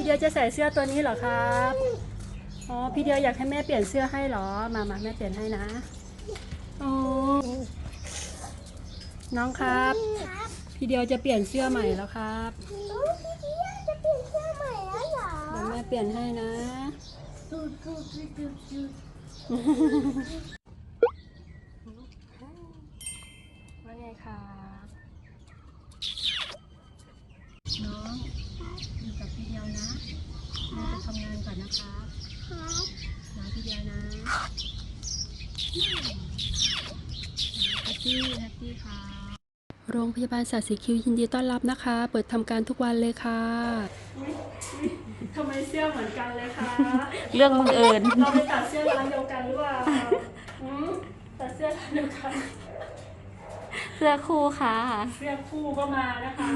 ดียวจะใส่เสื้อตัวนี้เหรอครับอ๋อพี่เดียวอยากให้แม่เปลี่ยนเสื้อให้เหรอมาแม่เปลี่ยนให้นะโอ้น้องครับพี่เดียวจะเปลี่ยนเสื้อใหม่แล้วครับพี่เดียวจะเปลี่ยนเสื้อใหม่แล้วเหรอเดี๋ยวแม่เปลี่ยนให้นะว่าไงครับน้องอยู่กับพี่เดียวนะแม่จะทำงานก่อนนะคะนะพี่เดียวนะแฮปปี้ค่ะโรงพยาบาลสัตว์สีคิ้วยินดีต้อนรับนะคะเปิดทำการทุกวันเลยค่ะทำไมเสื้อเหมือนกันเลยคะเรื่องบังเอิญเราไปตัดเสื้อร้านเดียวกันหรือเปล่าตัดเสื้อร้านเดียวกันเสื้อคู่ค่ะเสื้อคู่ก็มานะคะ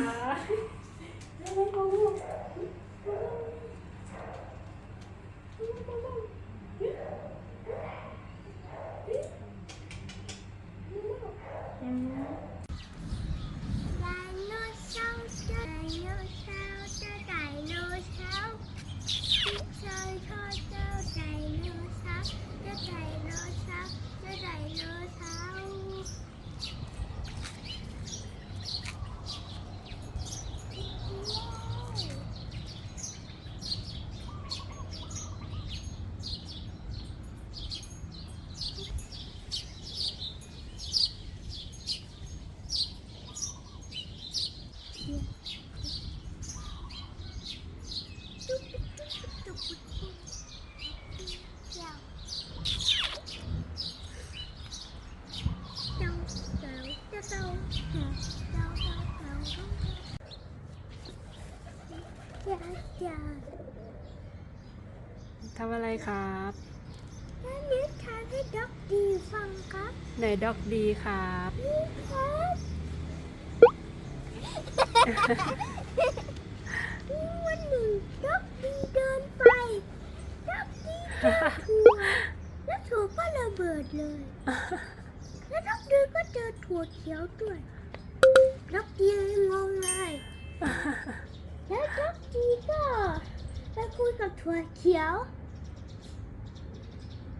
ทำอะไรครับนั่นนิทานให้ด็อกดีฟังครับไหนด็อกดีครับนี่ครับวันหนึ่งด็อกดีเดินไปด็อกดีเจอถั่วแล้วถั่วก็ระเบิดเลยแล้วด็อกดีก็เจอถั่วเขียวด้วยด็อกดีงงเลยแล้วด็อกดีก็ไปคุยกับถั่วเขียว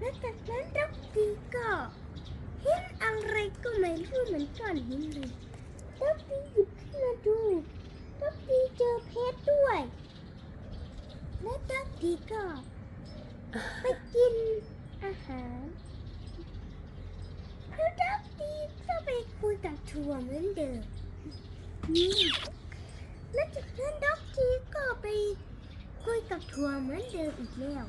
แล้วจากนั้นด็อกดีก็เห็นอะไรก็ไม่รู้เหมือนก้อนหินเลยด็อกดีหยิบขึ้นมาดูด็อกดีเจอเพชรด้วยและด็อกดีก็ไปกินอาหารแล้วด็อกดีก็ไปคุยกับถั่วเหมือนเดิมและจากนั้นด็อกดีก็ไปคุยกับถั่วเหมือนเดิมอีกแล้ว